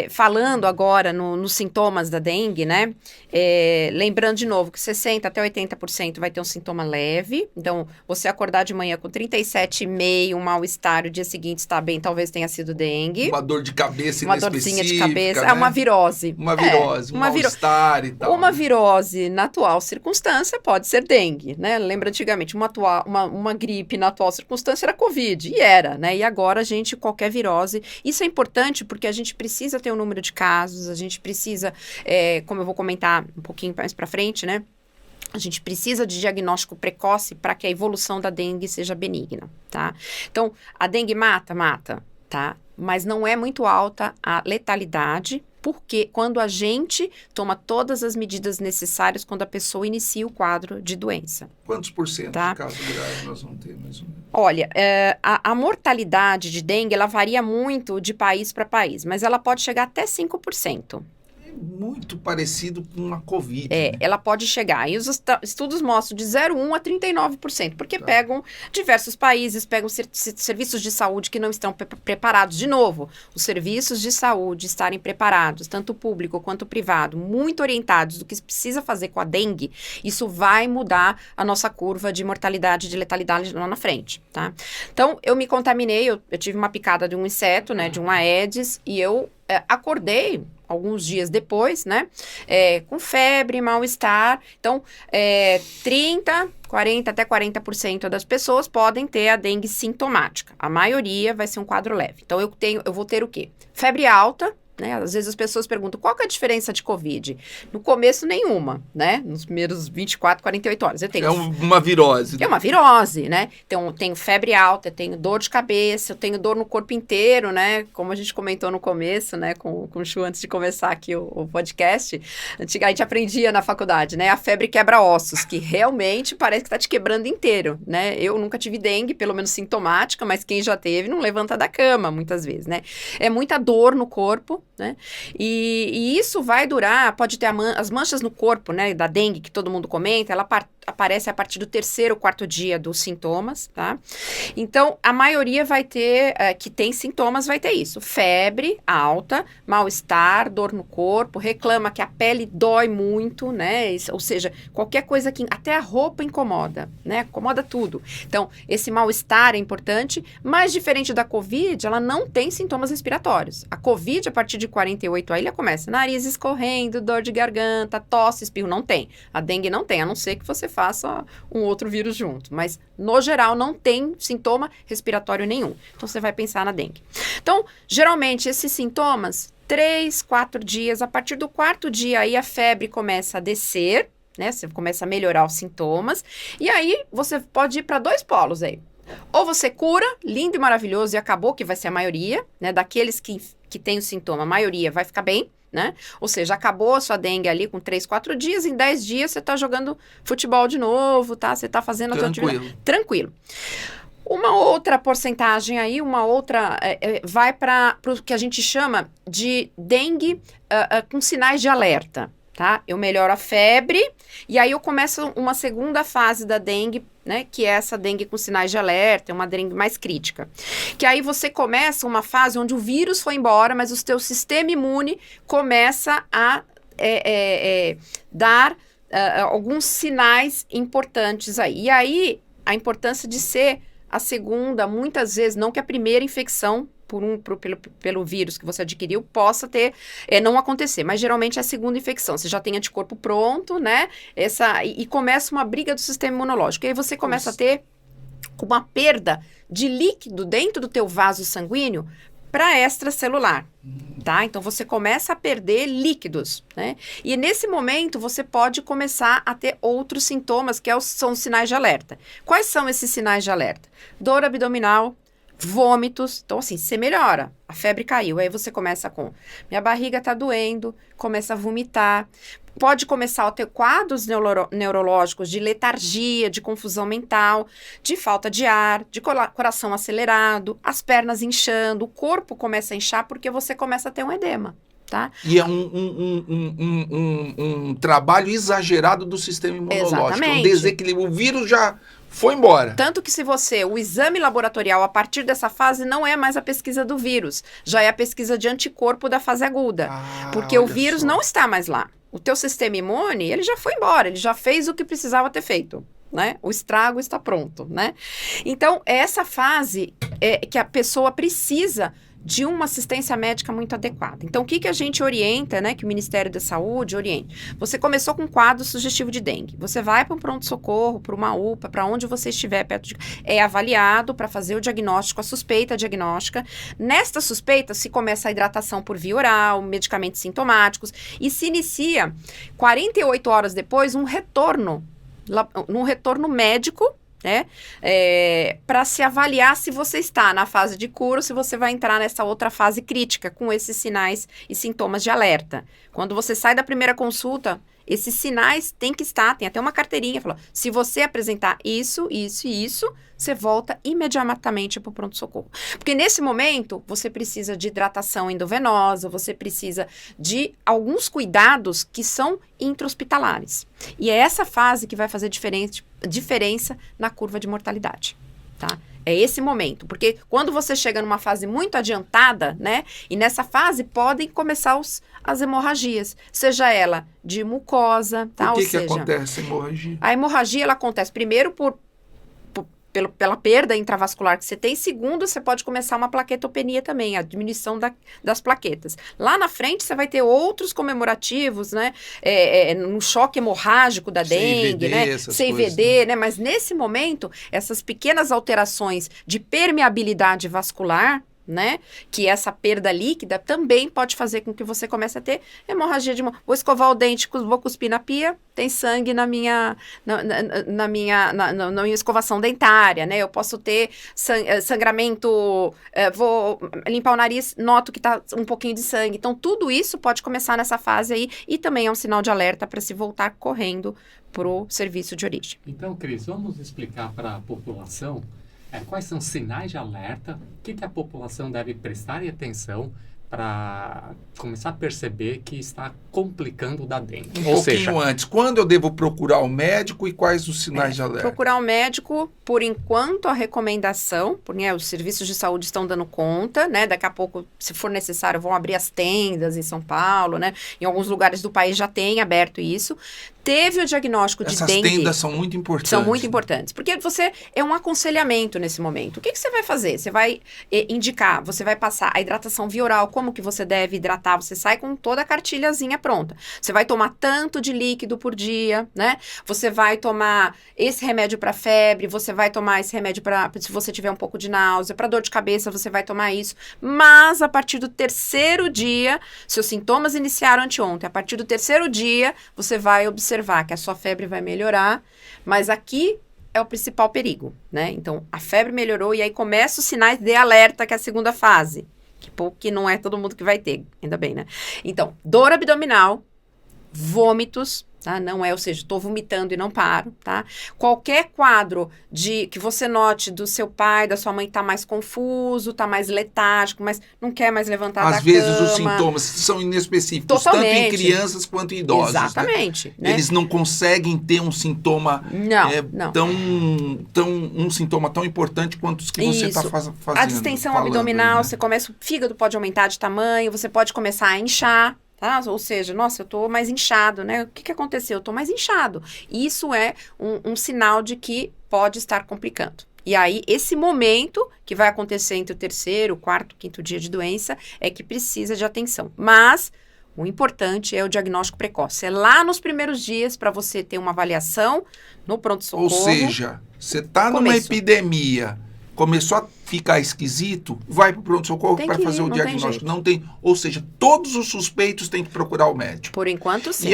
Falando agora nos sintomas da dengue, né? Lembrando de novo que 60% até 80% vai ter um sintoma leve. Então, você acordar de manhã com 37,5, um mal-estar, o dia seguinte está bem, talvez tenha sido dengue. Uma dor de cabeça Uma dorzinha de cabeça. né? Uma virose. Uma virose, um mal-estar e tal. Uma virose na atual circunstância pode ser dengue, né? Lembra antigamente, uma gripe na atual circunstância era Covid, e era, né? E agora, qualquer virose. Isso é importante porque a gente precisa ter um número de casos, a gente precisa, como eu vou comentar um pouquinho mais para frente, né? A gente precisa de diagnóstico precoce para que a evolução da dengue seja benigna, tá? Então, a dengue mata, tá? Mas não é muito alta a letalidade, porque quando a gente toma todas as medidas necessárias quando a pessoa inicia o quadro de doença. Quantos por cento tá? de casos graves nós vamos ter, mais ou menos? Olha, a mortalidade de dengue, ela varia muito de país para país, mas ela pode chegar até 5%. Muito parecido com a Covid. Né? Ela pode chegar. E os estudos mostram de 0,1% a 39%, porque pegam diversos países, pegam serviços de saúde que não estão preparados. De novo, os serviços de saúde estarem preparados, tanto o público quanto o privado, muito orientados do que se precisa fazer com a dengue, isso vai mudar a nossa curva de mortalidade e de letalidade lá na frente, tá? Então, eu me contaminei, eu tive uma picada de um inseto, né, de um Aedes, e eu acordei alguns dias depois, né, com febre, mal-estar. Então, 40% até 40% das pessoas podem ter a dengue sintomática. A maioria vai ser um quadro leve. Então, eu vou ter o quê? Febre alta, né? Às vezes as pessoas perguntam, qual que é a diferença de Covid? No começo, nenhuma, né? Nos primeiros 24, 48 horas. Eu tenho uma virose. É uma virose, né? Então, eu tenho febre alta, eu tenho dor de cabeça, eu tenho dor no corpo inteiro, né? Como a gente comentou no começo, né? Com o Chu, antes de começar aqui o podcast. A gente aprendia na faculdade, né? A febre quebra ossos, que realmente parece que tá te quebrando inteiro, né? Eu nunca tive dengue, pelo menos sintomática, mas quem já teve não levanta da cama, muitas vezes, né? É muita dor no corpo, né? E isso vai durar, pode ter as manchas no corpo, né? Da dengue, que todo mundo comenta, ela aparece a partir do 3º, 4º dia dos sintomas, tá? Então, a maioria vai ter, que tem sintomas, vai ter isso. Febre alta, mal-estar, dor no corpo, reclama que a pele dói muito, né? Ou seja, qualquer coisa que... Até a roupa incomoda, né? Incomoda tudo. Então, esse mal-estar é importante, mas diferente da Covid, ela não tem sintomas respiratórios. A Covid, a partir de 48, aí ela começa nariz escorrendo, dor de garganta, tosse, espirro, não tem. A dengue não tem, a não ser que você faça um outro vírus junto. Mas, no geral, não tem sintoma respiratório nenhum. Então, você vai pensar na dengue. Então, geralmente, esses sintomas, 3, 4 dias, a partir do 4º dia, aí a febre começa a descer, né? Você começa a melhorar os sintomas. E aí, você pode ir para 2 polos aí. Ou você cura, lindo e maravilhoso, e acabou, que vai ser a maioria, né? Daqueles que tem o sintoma, a maioria vai ficar bem, né? Ou seja, acabou a sua dengue ali com 3, 4 dias, em 10 dias você tá jogando futebol de novo, tá? Você tá fazendo a sua atividade. Tranquilo. Uma outra porcentagem aí, vai para o que a gente chama de dengue com sinais de alerta, tá? Eu melhoro a febre e aí eu começo uma segunda fase da dengue, né? Que é essa dengue com sinais de alerta, é uma dengue mais crítica. Que aí você começa uma fase onde o vírus foi embora, mas o teu sistema imune começa a dar alguns sinais importantes aí. E aí, a importância de ser a segunda, muitas vezes, não que a primeira infecção pelo vírus que você adquiriu possa não acontecer, mas geralmente é a segunda infecção. Você já tem anticorpo pronto, né? E começa uma briga do sistema imunológico. E aí você começa a ter uma perda de líquido dentro do teu vaso sanguíneo para extracelular, tá? Então, você começa a perder líquidos, né? E nesse momento, você pode começar a ter outros sintomas, que são os sinais de alerta. Quais são esses sinais de alerta? Dor abdominal, vômitos. Então, assim, você melhora. A febre caiu. Aí você começa com... Minha barriga tá doendo. Começa a vomitar. Pode começar a ter quadros neurológicos de letargia, de confusão mental, de falta de ar, de coração acelerado, as pernas inchando, o corpo começa a inchar porque você começa a ter um edema. Tá? E é um trabalho exagerado do sistema imunológico. Exatamente. Um desequilíbrio. O vírus já Foi embora. Tanto que o exame laboratorial a partir dessa fase não é mais a pesquisa do vírus, já é a pesquisa de anticorpo da fase aguda, porque o vírus não está mais lá. O teu sistema imune, ele já foi embora, ele já fez o que precisava ter feito, né? O estrago está pronto, né? Então, é essa fase que a pessoa precisa de uma assistência médica muito adequada. Então, o que a gente orienta, né, que o Ministério da Saúde orienta? Você começou com um quadro sugestivo de dengue, você vai para um pronto-socorro, para uma UPA, para onde você estiver perto é avaliado para fazer o diagnóstico, a suspeita diagnóstica. Nesta suspeita, se começa a hidratação por via oral, medicamentos sintomáticos, e se inicia, 48 horas depois, um retorno médico, né, para se avaliar se você está na fase de cura ou se você vai entrar nessa outra fase crítica com esses sinais e sintomas de alerta. Quando você sai da primeira consulta, esses sinais tem até uma carteirinha, fala, se você apresentar isso, isso e isso, você volta imediatamente para o pronto-socorro. Porque nesse momento, você precisa de hidratação endovenosa, você precisa de alguns cuidados que são intra-hospitalares. E é essa fase que vai fazer diferença na curva de mortalidade, tá? É esse momento, porque quando você chega numa fase muito adiantada, né, e nessa fase podem começar as hemorragias, seja ela de mucosa, tá? Por que acontece a hemorragia? A hemorragia, ela acontece primeiro pela perda intravascular que você tem. Segundo, você pode começar uma plaquetopenia também, a diminuição das plaquetas. Lá na frente, você vai ter outros comemorativos, né? No choque hemorrágico da dengue, né? CIVD, né? Mas nesse momento, essas pequenas alterações de permeabilidade vascular, né, que essa perda líquida também pode fazer com que você comece a ter hemorragia de mão. Vou escovar o dente, vou cuspir na pia, tem sangue na minha escovação dentária, né? Eu posso ter sangramento, vou limpar o nariz, noto que tá um pouquinho de sangue. Então, tudo isso pode começar nessa fase aí e também é um sinal de alerta para se voltar correndo pro serviço de origem. Então, Cris, vamos explicar para a população quais são os sinais de alerta, o que a população deve prestar atenção para começar a perceber que está complicando da dengue. Ou pouquinho antes, quando eu devo procurar o médico e quais os sinais de alerta? Procurar o médico, por enquanto, a recomendação, porque os serviços de saúde estão dando conta, né? Daqui a pouco, se for necessário, vão abrir as tendas em São Paulo, né? Em alguns lugares do país já tem aberto isso. Teve o diagnóstico de dengue. Essas tendas são muito importantes. São muito importantes, porque é um aconselhamento nesse momento. O que você vai fazer? Você vai indicar, você vai passar a hidratação via oral, como que você deve hidratar, você sai com toda a cartilhazinha pronta. Você vai tomar tanto de líquido por dia, né? Você vai tomar esse remédio para febre, você vai tomar esse remédio para se você tiver um pouco de náusea, para dor de cabeça, você vai tomar isso. Mas a partir do terceiro dia, seus sintomas iniciaram anteontem, a partir do terceiro dia, você vai observar que a sua febre vai melhorar, mas aqui é o principal perigo, né? Então, a febre melhorou e aí começam os sinais de alerta, que é a segunda fase. Que não é todo mundo que vai ter, ainda bem, né? Então, dor abdominal, vômitos, tá? Não é, ou seja, estou vomitando e não paro, tá? Qualquer quadro que você note do seu pai, da sua mãe tá mais confuso, tá mais letárgico, mas não quer mais levantar da cama. Às vezes os sintomas são inespecíficos, totalmente, tanto em crianças quanto em idosos. Exatamente. Né? Eles não conseguem ter um sintoma um sintoma tão importante quanto os que você está fazendo. A distensão abdominal, né? Você começa, o fígado pode aumentar de tamanho, você pode começar a inchar. Tá? Ou seja, nossa, eu tô mais inchado, né? O que aconteceu? Eu tô mais inchado. Isso é um sinal de que pode estar complicando. E aí, esse momento que vai acontecer entre o terceiro, quarto, quinto dia de doença é que precisa de atenção. Mas o importante é o diagnóstico precoce. É lá nos primeiros dias para você ter uma avaliação no pronto-socorro. Ou seja, você tá numa epidemia, começou a ficar esquisito, vai para o pronto-socorro para fazer o diagnóstico. Não tem, ou seja, todos os suspeitos têm que procurar o médico. Por enquanto, sim.